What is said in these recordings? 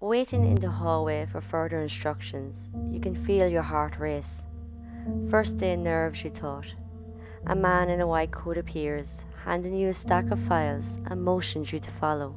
Waiting in the hallway for further instructions, you can feel your heart race. First day nerves, you thought. A man in a white coat appears, handing you a stack of files and motions you to follow.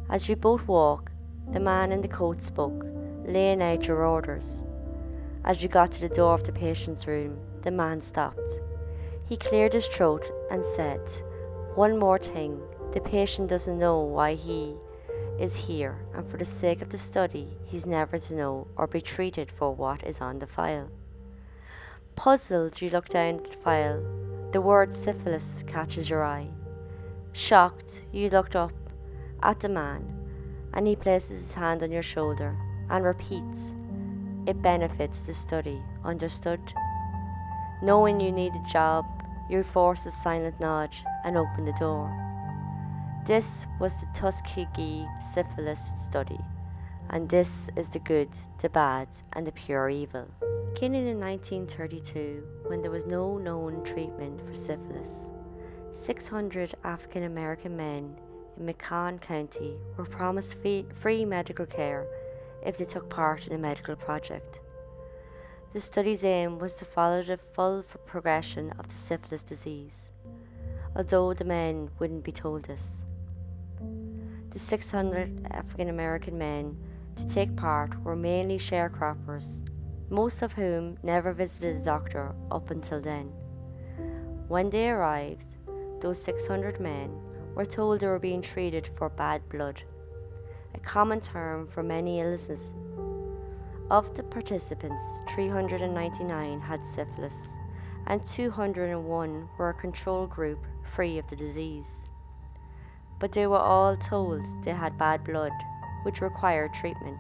As you both walk, the man in the coat spoke, laying out your orders. As you got to the door of the patient's room, the man stopped. He cleared his throat and said, "One more thing, the patient doesn't know why he is here, and for the sake of the study, he's never to know or be treated for what is on the file." Puzzled, you look down at the file. The word syphilis catches your eye. Shocked, you looked up at the man, and he places his hand on your shoulder and repeats, "It benefits the study, understood?" Knowing you need a job, you force a silent nod and open the door. This was the Tuskegee Syphilis Study, and this is the good, the bad, and the pure evil. Beginning in 1932, when there was no known treatment for syphilis, 600 African American men in Macon County were promised free medical care if they took part in a medical project. The study's aim was to follow the full progression of the syphilis disease, although the men wouldn't be told this. The 600 African American men to take part were mainly sharecroppers, most of whom never visited a doctor up until then. When they arrived, those 600 men were told they were being treated for bad blood, a common term for many illnesses. Of the participants, 399 had syphilis, and 201 were a control group free of the disease. But they were all told they had bad blood, which required treatment.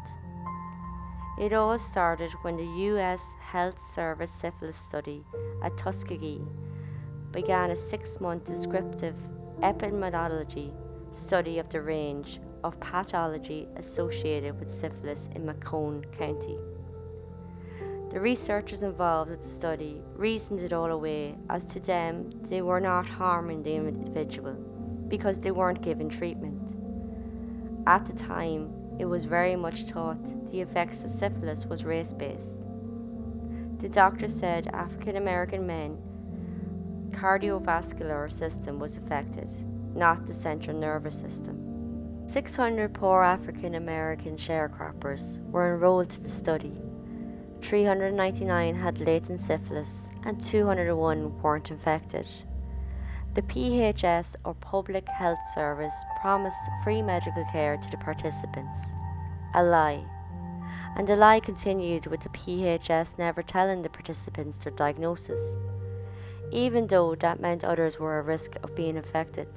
It all started when the U.S. Health Service Syphilis Study at Tuskegee began a 6-month descriptive epidemiology study of the range of pathology associated with syphilis in Macon County. The researchers involved with the study reasoned it all away, as to them they were not harming the individual because they weren't given treatment. At the time, it was very much thought the effects of syphilis was race-based. The doctor said African American men' cardiovascular system was affected, not the central nervous system. 600 poor African American sharecroppers were enrolled to the study. 399 had latent syphilis and 201 weren't infected. The PHS, or Public Health Service, promised free medical care to the participants. A lie. And the lie continued, with the PHS never telling the participants their diagnosis, even though that meant others were at risk of being infected.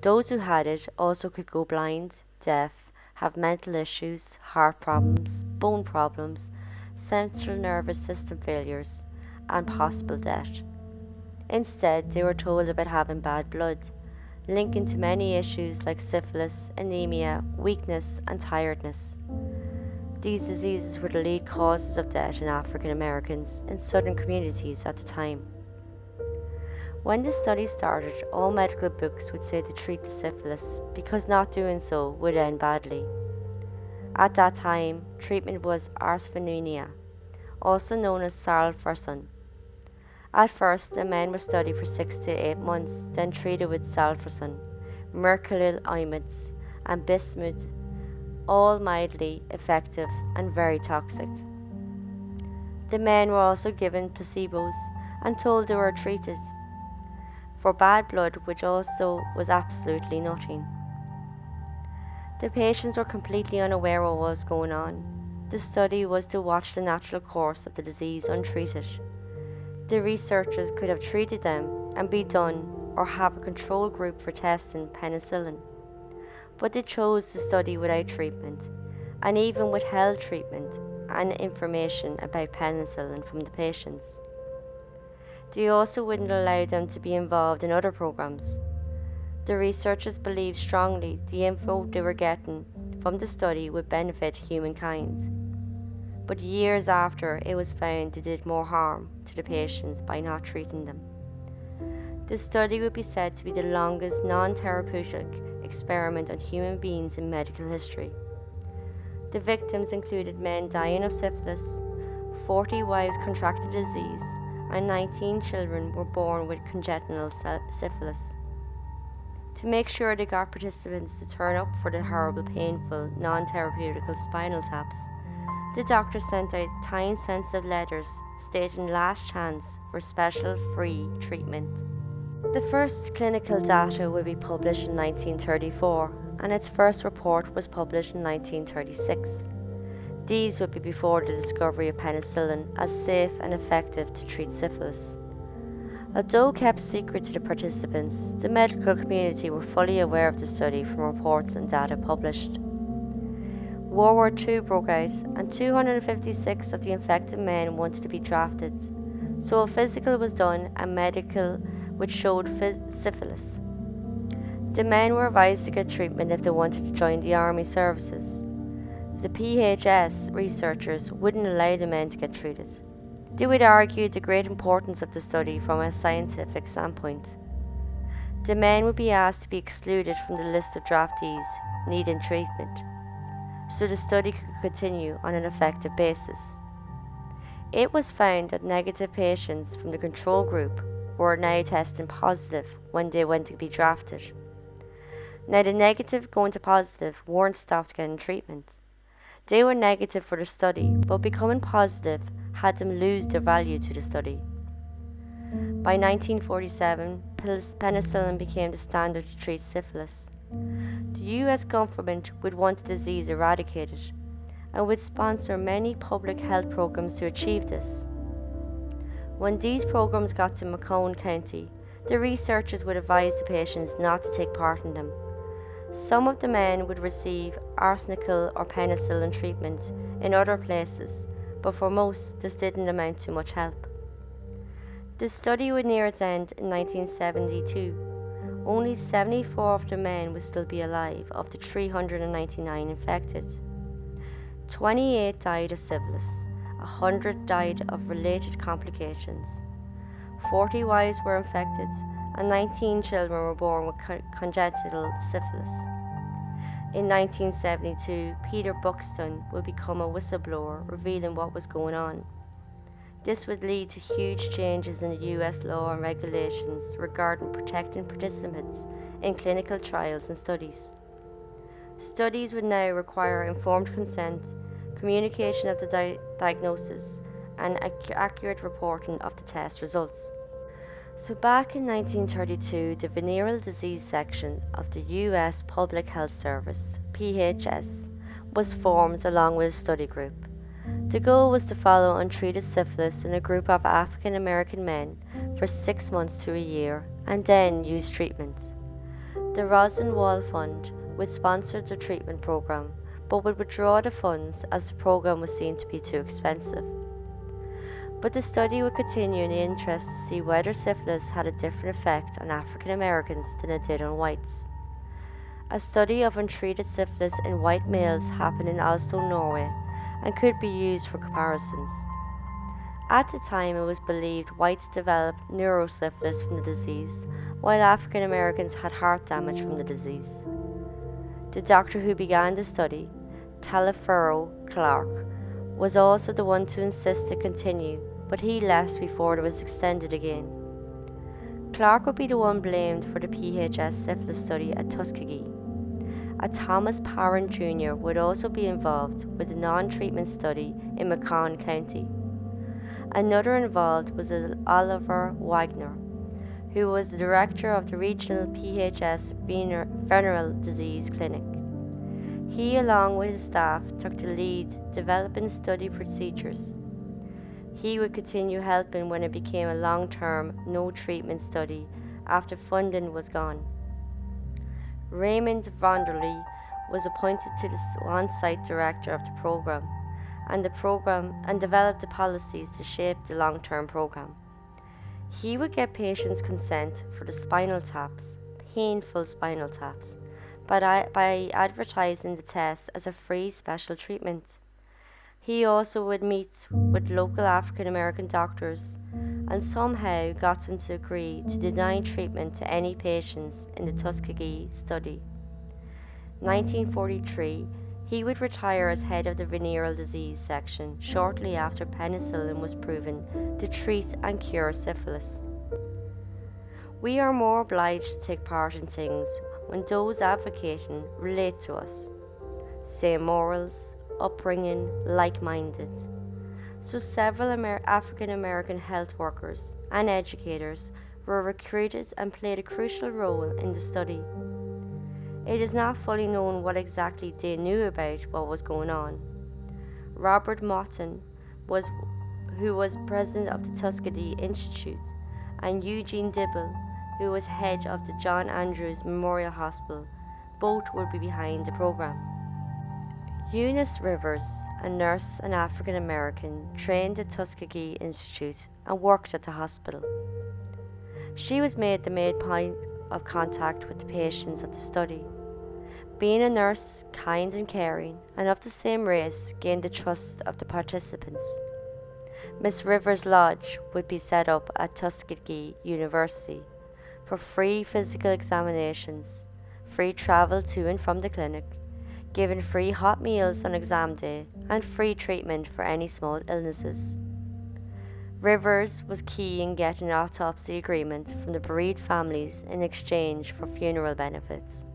Those who had it also could go blind, deaf, have mental issues, heart problems, bone problems, central nervous system failures, and possible death. Instead, they were told about having bad blood, linking to many issues like syphilis, anemia, weakness, and tiredness. These diseases were the lead causes of death in African Americans in southern communities at the time. When the study started, all medical books would say to treat the syphilis, because not doing so would end badly. At that time, treatment was arseninia, also known as salvarsan. At first, the men were studied for 6 to 8 months, then treated with salvarsan, mercurochrome imides, and bismuth, all mildly effective and very toxic. The men were also given placebos and told they were treated for bad blood, which also was absolutely nothing. The patients were completely unaware of what was going on. The study was to watch the natural course of the disease untreated. The researchers could have treated them and be done, or have a control group for testing penicillin. But they chose to study without treatment, and even withheld treatment and information about penicillin from the patients. They also wouldn't allow them to be involved in other programs. The researchers believed strongly the info they were getting from the study would benefit humankind. But years after, it was found they did more harm to the patients by not treating them. The study would be said to be the longest non-therapeutic experiment on human beings in medical history. The victims included men dying of syphilis, 40 wives contracted the disease, and 19 children were born with congenital syphilis. To make sure they got participants to turn up for the horrible, painful, non-therapeutical spinal taps, the doctor sent out time-sensitive letters stating last chance for special free treatment. The first clinical data would be published in 1934, and its first report was published in 1936. These would be before the discovery of penicillin as safe and effective to treat syphilis. Although kept secret to the participants, the medical community were fully aware of the study from reports and data published. World War II broke out, and 256 of the infected men wanted to be drafted, so a physical was done and medical which showed syphilis. The men were advised to get treatment if they wanted to join the army services. The PHS researchers wouldn't allow the men to get treated. They would argue the great importance of the study from a scientific standpoint. The men would be asked to be excluded from the list of draftees needing treatment, so the study could continue on an effective basis. It was found that negative patients from the control group were now testing positive when they went to be drafted. Now the negative going to positive weren't stopped getting treatment. They were negative for the study, but becoming positive had them lose their value to the study. By 1947, penicillin became the standard to treat syphilis. The US government would want the disease eradicated and would sponsor many public health programs to achieve this. When these programs got to Macomb County, the researchers would advise the patients not to take part in them. Some of the men would receive arsenical or penicillin treatment in other places, but for most, this didn't amount to much help. The study would near its end in 1972. Only 74 of the men would still be alive of the 399 infected. 28 died of syphilis, 100 died of related complications. 40 wives were infected, and 19 children were born with congenital syphilis. In 1972, Peter Buxton would become a whistleblower revealing what was going on. This would lead to huge changes in the US law and regulations regarding protecting participants in clinical trials and studies. Studies would now require informed consent, communication of the diagnosis, and accurate reporting of the test results. So back in 1932, the Venereal Disease Section of the US Public Health Service, PHS, was formed along with a study group. The goal was to follow untreated syphilis in a group of African American men for 6 months to a year and then use treatment. The Rosenwald Fund would sponsor the treatment program but would withdraw the funds as the program was seen to be too expensive. But the study would continue in the interest to see whether syphilis had a different effect on African Americans than it did on whites. A study of untreated syphilis in white males happened in Oslo, Norway, and could be used for comparisons. At the time, it was believed whites developed neurosyphilis from the disease, while African Americans had heart damage from the disease. The doctor who began the study, Taliaferro Clark, was also the one to insist to continue, but he left before it was extended again. Clark would be the one blamed for the PHS syphilis study at Tuskegee. A Thomas Parent Jr. would also be involved with the non-treatment study in Macomb County. Another involved was Oliver Wagner, who was the director of the regional PHS Venereal Disease Clinic. He, along with his staff, took the lead developing study procedures. He would continue helping when it became a long-term, no-treatment study after funding was gone. Raymond Vonderly was appointed to the on-site director of the program and developed the policies to shape the long-term program. He would get patients' consent for the spinal taps, painful spinal taps, by advertising the test as a free special treatment. He also would meet with local African American doctors and somehow got them to agree to deny treatment to any patients in the Tuskegee study. 1943, He would retire as head of the venereal disease section shortly after penicillin was proven to treat and cure syphilis. We are more obliged to take part in things when those advocating relate to us, same morals, upbringing, like-minded. So several African American health workers and educators were recruited and played a crucial role in the study. It is not fully known what exactly they knew about what was going on. Robert Motton, who was president of the Tuskegee Institute, and Eugene Dibble, who was head of the John Andrews Memorial Hospital, both would be behind the program. Eunice Rivers, a nurse and African American, trained at Tuskegee Institute and worked at the hospital. She was made the main point of contact with the patients of the study. Being a nurse, kind and caring, and of the same race, gained the trust of the participants. Miss Rivers' Lodge would be set up at Tuskegee University for free physical examinations, free travel to and from the clinic, given free hot meals on exam day, and free treatment for any small illnesses. Rivers was key in getting an autopsy agreement from the bereaved families in exchange for funeral benefits.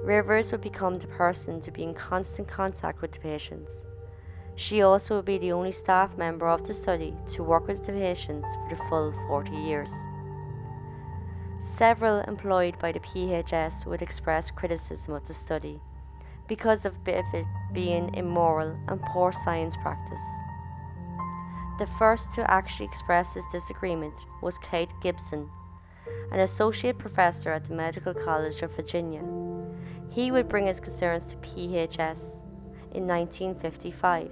Rivers would become the person to be in constant contact with the patients. She also would be the only staff member of the study to work with the patients for the full 40 years. Several employed by the PHS would express criticism of the study because of it being immoral and poor science practice. The first to actually express his disagreement was Kate Gibson, an associate professor at the Medical College of Virginia. He would bring his concerns to PHS in 1955.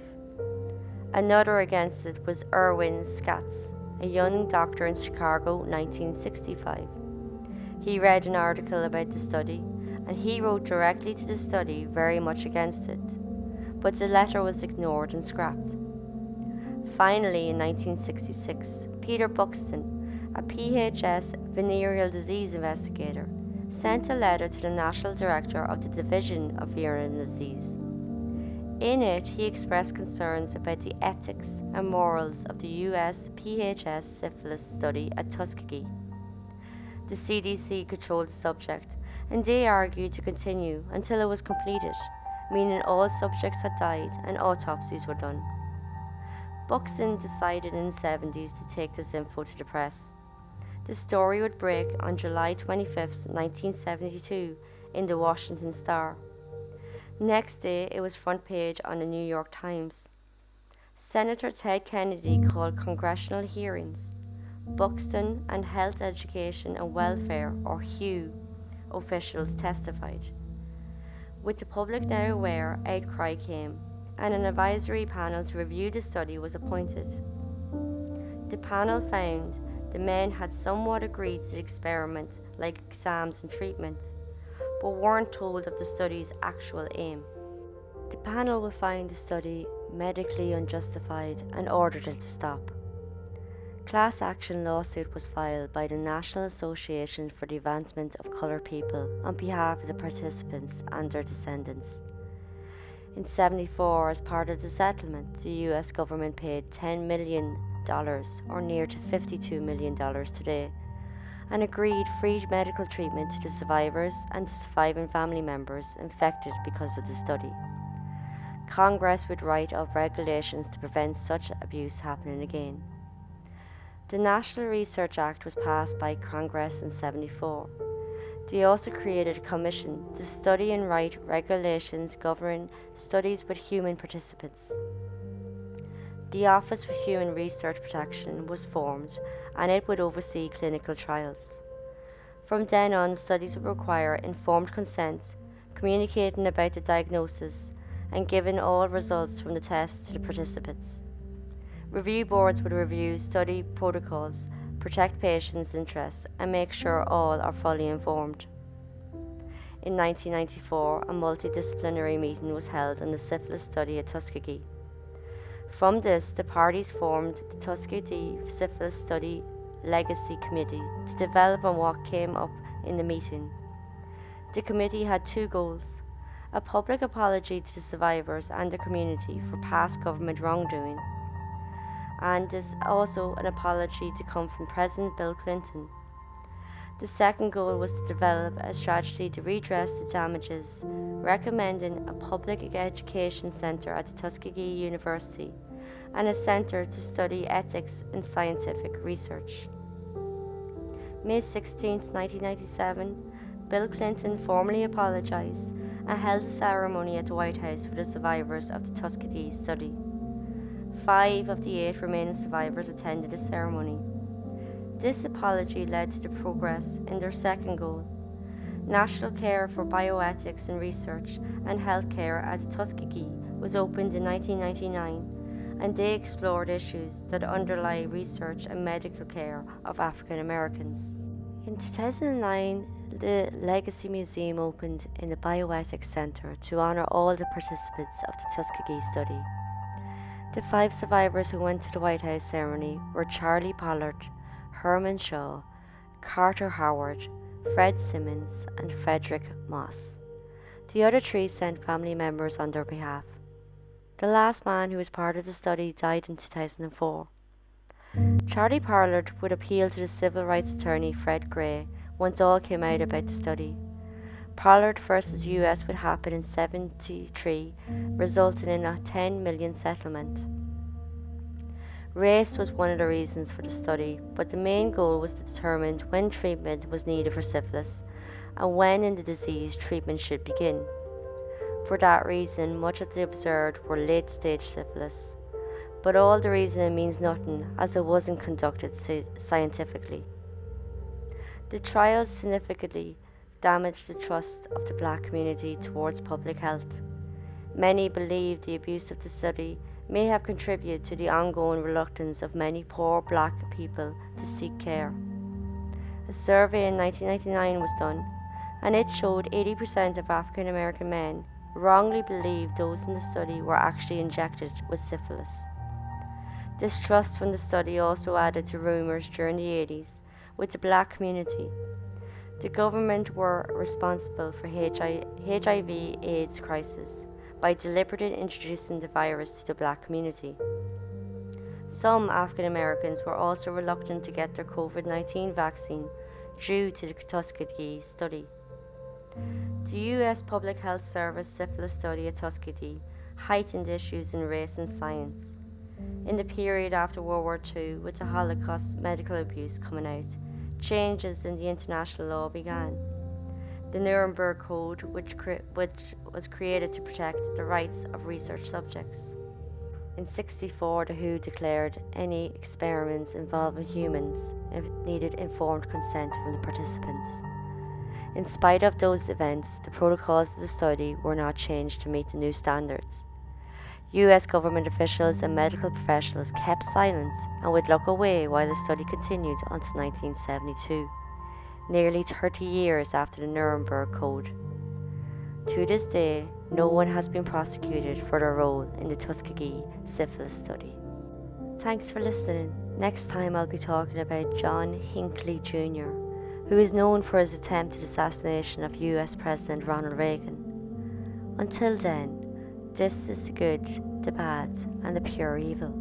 Another against it was Erwin Schatz, a young doctor in Chicago, 1965. He read an article about the study, and he wrote directly to the study very much against it, but the letter was ignored and scrapped. Finally, in 1966, Peter Buxton, a PHS venereal disease investigator, sent a letter to the National Director of the Division of Venereal Disease. In it, he expressed concerns about the ethics and morals of the U.S. PHS syphilis study at Tuskegee. The CDC controlled the subject, and they argued to continue until it was completed, meaning all subjects had died and autopsies were done. Buxton decided in the 70s to take this info to the press. The story would break on July 25, 1972, in the Washington Star. Next day, it was front page on the New York Times. Senator Ted Kennedy called congressional hearings. Buxton and Health, Education and Welfare, or HUE, officials testified. With the public now aware, outcry came, and an advisory panel to review the study was appointed. The panel found the men had somewhat agreed to the experiment, like exams and treatment, but weren't told of the study's actual aim. The panel would find the study medically unjustified and ordered it to stop. Class action lawsuit was filed by the National Association for the Advancement of Coloured People on behalf of the participants and their descendants. In 1974, as part of the settlement, the US government paid $10 million, or near to $52 million today, and agreed free medical treatment to the survivors and the surviving family members infected because of the study. Congress would write up regulations to prevent such abuse happening again. The National Research Act was passed by Congress in 1974. They also created a commission to study and write regulations governing studies with human participants. The Office for Human Research Protection was formed, and it would oversee clinical trials. From then on, studies would require informed consent, communicating about the diagnosis, and giving all results from the tests to the participants. Review boards would review study protocols, protect patients' interests, and make sure all are fully informed. In 1994, a multidisciplinary meeting was held on the syphilis study at Tuskegee. From this, the parties formed the Tuskegee Syphilis Study Legacy Committee to develop on what came up in the meeting. The committee had two goals: a public apology to the survivors and the community for past government wrongdoing, and is also an apology to come from President Bill Clinton. The second goal was to develop a strategy to redress the damages, recommending a public education centre at the Tuskegee University and a centre to study ethics in scientific research. May 16, 1997, Bill Clinton formally apologised and held a ceremony at the White House for the survivors of the Tuskegee study. 5 of the 8 remaining survivors attended the ceremony. This apology led to the progress in their second goal. National Care for Bioethics and Research and Healthcare at the Tuskegee was opened in 1999, and they explored issues that underlie research and medical care of African Americans. In 2009, the Legacy Museum opened in the Bioethics Centre to honour all the participants of the Tuskegee study. The 5 survivors who went to the White House ceremony were Charlie Pollard, Herman Shaw, Carter Howard, Fred Simmons, and Frederick Moss. The other 3 sent family members on their behalf. The last man who was part of the study died in 2004. Charlie Pollard would appeal to the civil rights attorney Fred Gray once all came out about the study. Pollard versus US would happen in 1973, resulting in a $10 million settlement. Race was one of the reasons for the study, but the main goal was to determine when treatment was needed for syphilis and when in the disease treatment should begin. For that reason, much of the observed were late-stage syphilis, but all the reasoning means nothing as it wasn't conducted scientifically. The trials significantly damaged the trust of the black community towards public health. Many believe the abuse of the study may have contributed to the ongoing reluctance of many poor black people to seek care. A survey in 1999 was done, and it showed 80% of African American men wrongly believed those in the study were actually injected with syphilis. Distrust from the study also added to rumours during the 80s with the black community. The government were responsible for HIV/AIDS crisis by deliberately introducing the virus to the black community. Some African Americans were also reluctant to get their COVID-19 vaccine due to the Tuskegee study. The US Public Health Service Syphilis Study at Tuskegee heightened issues in race and science. In the period after World War II, with the Holocaust medical abuse coming out, changes in the international law began. The Nuremberg Code, which was created to protect the rights of research subjects. In 1964, the WHO declared any experiments involving humans needed informed consent from the participants. In spite of those events, the protocols of the study were not changed to meet the new standards. US government officials and medical professionals kept silent and would look away while the study continued until 1972, nearly 30 years after the Nuremberg Code. To this day, no one has been prosecuted for their role in the Tuskegee Syphilis Study. Thanks for listening. Next time I'll be talking about John Hinckley Jr., who is known for his attempted assassination of US President Ronald Reagan. Until then, this is the good, the bad, and the pure evil.